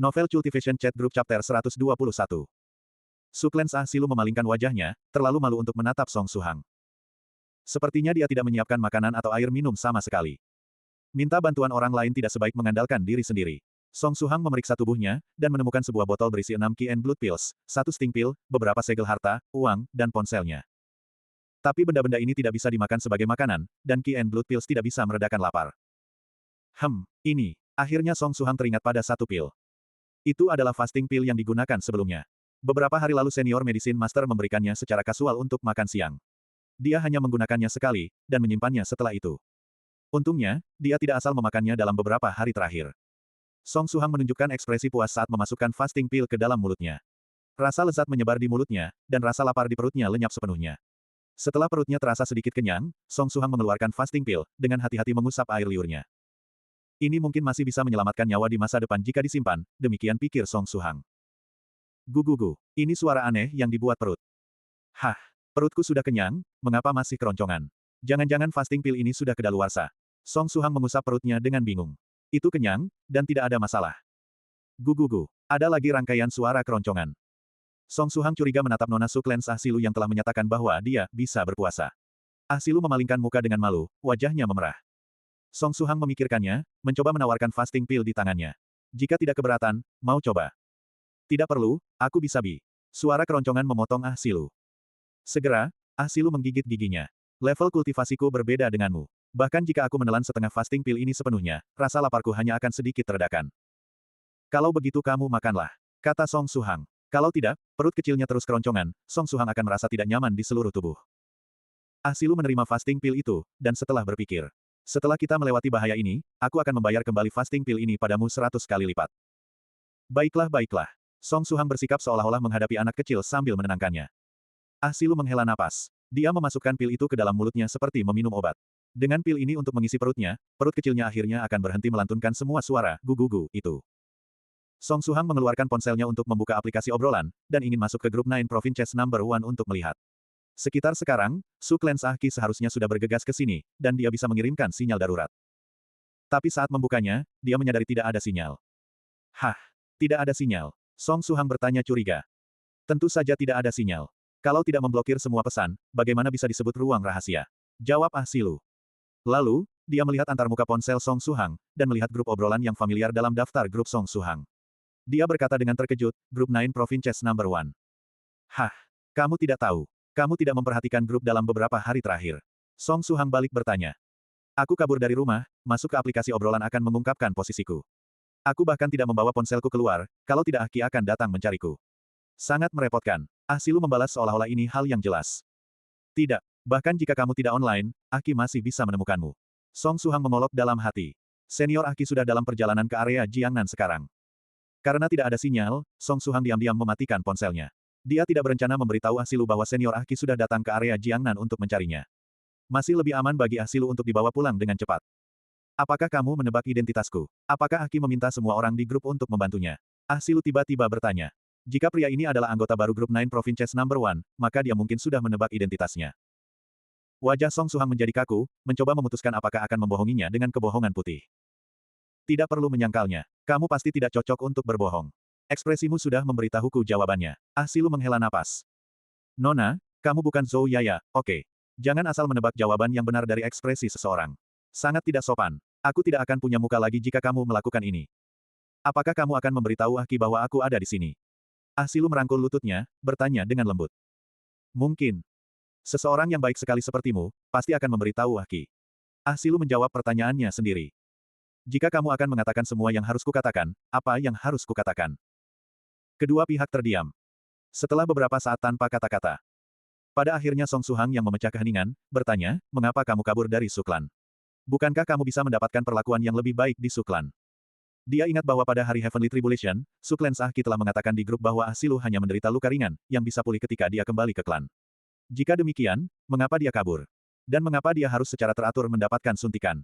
Novel Cultivation Chat Group Chapter 121. Suklens Ah Silu memalingkan wajahnya, terlalu malu untuk menatap Song Suhang. Sepertinya dia tidak menyiapkan makanan atau air minum sama sekali. Minta bantuan orang lain tidak sebaik mengandalkan diri sendiri. Song Suhang memeriksa tubuhnya, dan menemukan sebuah botol berisi 6 Qi and Blood Pills, 1 Sting Pill, beberapa segel harta, uang, dan ponselnya. Tapi benda-benda ini tidak bisa dimakan sebagai makanan, dan Qi and Blood Pills tidak bisa meredakan lapar. Ini. Akhirnya Song Suhang teringat pada satu pil. Itu adalah fasting pill yang digunakan sebelumnya. Beberapa hari lalu senior medicine master memberikannya secara kasual untuk makan siang. Dia hanya menggunakannya sekali, dan menyimpannya setelah itu. Untungnya, dia tidak asal memakannya dalam beberapa hari terakhir. Song Suhang menunjukkan ekspresi puas saat memasukkan fasting pill ke dalam mulutnya. Rasa lezat menyebar di mulutnya, dan rasa lapar di perutnya lenyap sepenuhnya. Setelah perutnya terasa sedikit kenyang, Song Suhang mengeluarkan fasting pill, dengan hati-hati mengusap air liurnya. Ini mungkin masih bisa menyelamatkan nyawa di masa depan jika disimpan, demikian pikir Song Suhang. Gugugu. Ini suara aneh yang dibuat perut. Perutku sudah kenyang, mengapa masih keroncongan? Jangan-jangan fasting pill ini sudah kedaluarsa. Song Suhang mengusap perutnya dengan bingung. Itu kenyang, dan tidak ada masalah. Gugugu. Ada lagi rangkaian suara keroncongan. Song Suhang curiga menatap Nona Suklens Ah Silu yang telah menyatakan bahwa dia bisa berpuasa. Ah Silu memalingkan muka dengan malu, wajahnya memerah. Song Suhang memikirkannya, mencoba menawarkan fasting pill di tangannya. Jika tidak keberatan, mau coba. Tidak perlu, aku bisa bi. Suara keroncongan memotong Ah Silu. Segera, Ah Silu menggigit giginya. Level kultivasiku berbeda denganmu. Bahkan jika aku menelan setengah fasting pill ini sepenuhnya, rasa laparku hanya akan sedikit teredakan. Kalau begitu kamu makanlah, kata Song Suhang. Kalau tidak, perut kecilnya terus keroncongan, Song Suhang akan merasa tidak nyaman di seluruh tubuh. Ah Silu menerima fasting pill itu, dan setelah berpikir. Setelah kita melewati bahaya ini, aku akan membayar kembali fasting pill ini padamu 100 kali lipat. Baiklah. Song Suhang bersikap seolah-olah menghadapi anak kecil sambil menenangkannya. Ah Silu menghela napas. Dia memasukkan pil itu ke dalam mulutnya seperti meminum obat. Dengan pil ini untuk mengisi perutnya, perut kecilnya akhirnya akan berhenti melantunkan semua suara gugugu itu. Song Suhang mengeluarkan ponselnya untuk membuka aplikasi obrolan, dan ingin masuk ke grup 9 Provinces No. 1 untuk melihat. Sekitar sekarang, Suklens Ah Ki seharusnya sudah bergegas ke sini, dan dia bisa mengirimkan sinyal darurat. Tapi saat membukanya, dia menyadari tidak ada sinyal. Tidak ada sinyal. Song Suhang bertanya curiga. Tentu saja tidak ada sinyal. Kalau tidak memblokir semua pesan, bagaimana bisa disebut ruang rahasia? Jawab Ah Silu. Lalu, dia melihat antarmuka ponsel Song Suhang, dan melihat grup obrolan yang familiar dalam daftar grup Song Suhang. Dia berkata dengan terkejut, grup 9 Provinces No. 1. Kamu tidak tahu. Kamu tidak memperhatikan grup dalam beberapa hari terakhir. Song Suhang balik bertanya. Aku kabur dari rumah, masuk ke aplikasi obrolan akan mengungkapkan posisiku. Aku bahkan tidak membawa ponselku keluar, kalau tidak Aki akan datang mencariku. Sangat merepotkan. Ah Silu membalas seolah-olah ini hal yang jelas. Tidak. Bahkan jika kamu tidak online, Aki masih bisa menemukanmu. Song Suhang mengolok dalam hati. Senior Aki sudah dalam perjalanan ke area Jiangnan sekarang. Karena tidak ada sinyal, Song Suhang diam-diam mematikan ponselnya. Dia tidak berencana memberitahu Ah Silu bahwa senior Ah Ki sudah datang ke area Jiangnan untuk mencarinya. Masih lebih aman bagi Ah Silu untuk dibawa pulang dengan cepat. Apakah kamu menebak identitasku? Apakah Ah Ki meminta semua orang di grup untuk membantunya? Ah Silu tiba-tiba bertanya. Jika pria ini adalah anggota baru grup 9 Provinces No. 1, maka dia mungkin sudah menebak identitasnya. Wajah Song Suhang menjadi kaku, mencoba memutuskan apakah akan membohonginya dengan kebohongan putih. Tidak perlu menyangkalnya. Kamu pasti tidak cocok untuk berbohong. Ekspresimu sudah memberitahuku jawabannya. Ah Silu menghela napas. Nona, kamu bukan Zhou Yaya, oke. Jangan asal menebak jawaban yang benar dari ekspresi seseorang. Sangat tidak sopan. Aku tidak akan punya muka lagi jika kamu melakukan ini. Apakah kamu akan memberitahu Ah Ki bahwa aku ada di sini? Ah Silu merangkul lututnya, bertanya dengan lembut. Mungkin. Seseorang yang baik sekali sepertimu, pasti akan memberitahu Ah Ki. Ah Silu menjawab pertanyaannya sendiri. Jika kamu akan mengatakan semua yang harus kukatakan, apa yang harus kukatakan? Kedua pihak terdiam. Setelah beberapa saat tanpa kata-kata. Pada akhirnya Song Suhang yang memecah keheningan, bertanya, mengapa kamu kabur dari Suklan? Bukankah kamu bisa mendapatkan perlakuan yang lebih baik di Suklan? Dia ingat bahwa pada hari Heavenly Tribulation, Suklens Ah Ki telah mengatakan di grup bahwa Ah Silu hanya menderita luka ringan, yang bisa pulih ketika dia kembali ke klan. Jika demikian, mengapa dia kabur? Dan mengapa dia harus secara teratur mendapatkan suntikan?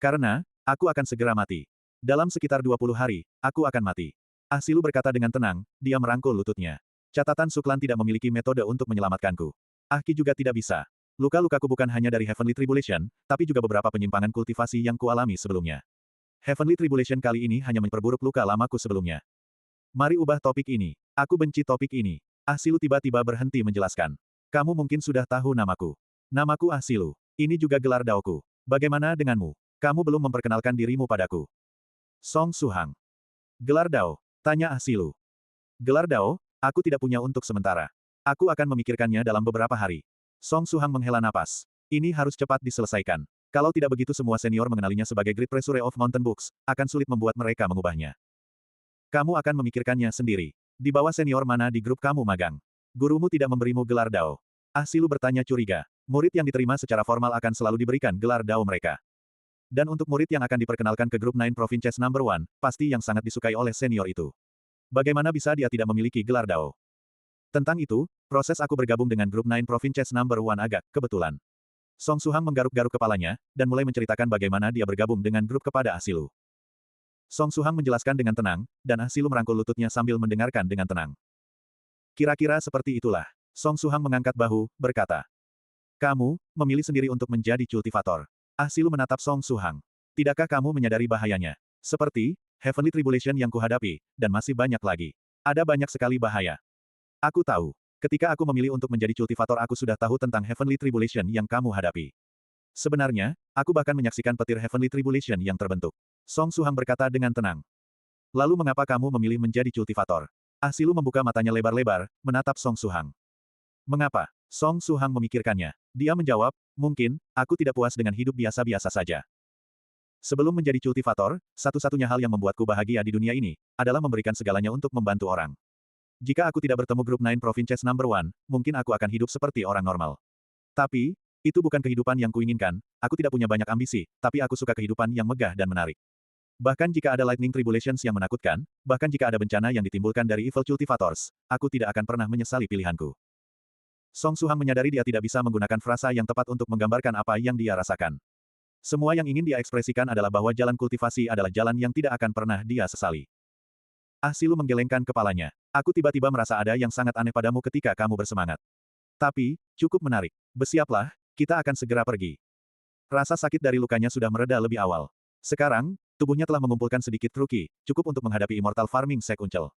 Karena, aku akan segera mati. Dalam sekitar 20 hari, aku akan mati. Ah Silu berkata dengan tenang, dia merangkul lututnya. Catatan Suklan tidak memiliki metode untuk menyelamatkanku. Ah Ki juga tidak bisa. Luka-lukaku bukan hanya dari Heavenly Tribulation, tapi juga beberapa penyimpangan kultivasi yang kualami sebelumnya. Heavenly Tribulation kali ini hanya memperburuk luka lamaku sebelumnya. Mari ubah topik ini. Aku benci topik ini. Ah Silu tiba-tiba berhenti menjelaskan. Kamu mungkin sudah tahu namaku. Namaku Ah Silu. Ini juga gelar daoku. Bagaimana denganmu? Kamu belum memperkenalkan dirimu padaku. Song Suhang. Gelar dao. Tanya Ah Silu. Gelar dao, aku tidak punya untuk sementara. Aku akan memikirkannya dalam beberapa hari. Song Suhang menghela napas. Ini harus cepat diselesaikan. Kalau tidak begitu semua senior mengenalinya sebagai Great Treasury of Mountain Books, akan sulit membuat mereka mengubahnya. Kamu akan memikirkannya sendiri. Di bawah senior mana di grup kamu magang? Gurumu tidak memberimu gelar dao. Ah Silu bertanya curiga. Murid yang diterima secara formal akan selalu diberikan gelar dao mereka. Dan untuk murid yang akan diperkenalkan ke grup Nine Provinces No. 1, pasti yang sangat disukai oleh senior itu. Bagaimana bisa dia tidak memiliki gelar dao? Tentang itu, proses aku bergabung dengan grup Nine Provinces No. 1 agak kebetulan. Song Suhang menggaruk-garuk kepalanya, dan mulai menceritakan bagaimana dia bergabung dengan grup kepada Ah Silu. Song Suhang menjelaskan dengan tenang, dan Ah Silu merangkul lututnya sambil mendengarkan dengan tenang. Kira-kira seperti itulah. Song Suhang mengangkat bahu, berkata. Kamu, memilih sendiri untuk menjadi cultivator. Ah Silu menatap Song Suhang. Tidakkah kamu menyadari bahayanya? Seperti, Heavenly Tribulation yang kuhadapi, dan masih banyak lagi. Ada banyak sekali bahaya. Aku tahu. Ketika aku memilih untuk menjadi cultivator aku sudah tahu tentang Heavenly Tribulation yang kamu hadapi. Sebenarnya, aku bahkan menyaksikan petir Heavenly Tribulation yang terbentuk. Song Suhang berkata dengan tenang. Lalu mengapa kamu memilih menjadi cultivator? Ah Silu membuka matanya lebar-lebar, menatap Song Suhang. Mengapa? Song Suhang memikirkannya. Dia menjawab, mungkin, aku tidak puas dengan hidup biasa-biasa saja. Sebelum menjadi cultivator, satu-satunya hal yang membuatku bahagia di dunia ini, adalah memberikan segalanya untuk membantu orang. Jika aku tidak bertemu grup Nine Provinces No. 1, mungkin aku akan hidup seperti orang normal. Tapi, itu bukan kehidupan yang kuinginkan, aku tidak punya banyak ambisi, tapi aku suka kehidupan yang megah dan menarik. Bahkan jika ada lightning tribulations yang menakutkan, bahkan jika ada bencana yang ditimbulkan dari evil cultivators, aku tidak akan pernah menyesali pilihanku. Song Suhang menyadari dia tidak bisa menggunakan frasa yang tepat untuk menggambarkan apa yang dia rasakan. Semua yang ingin dia ekspresikan adalah bahwa jalan kultivasi adalah jalan yang tidak akan pernah dia sesali. Ah Silu menggelengkan kepalanya. Aku tiba-tiba merasa ada yang sangat aneh padamu ketika kamu bersemangat. Tapi, cukup menarik. Bersiaplah, kita akan segera pergi. Rasa sakit dari lukanya sudah mereda lebih awal. Sekarang, tubuhnya telah mengumpulkan sedikit truki, cukup untuk menghadapi Immortal Farming Sek Uncel.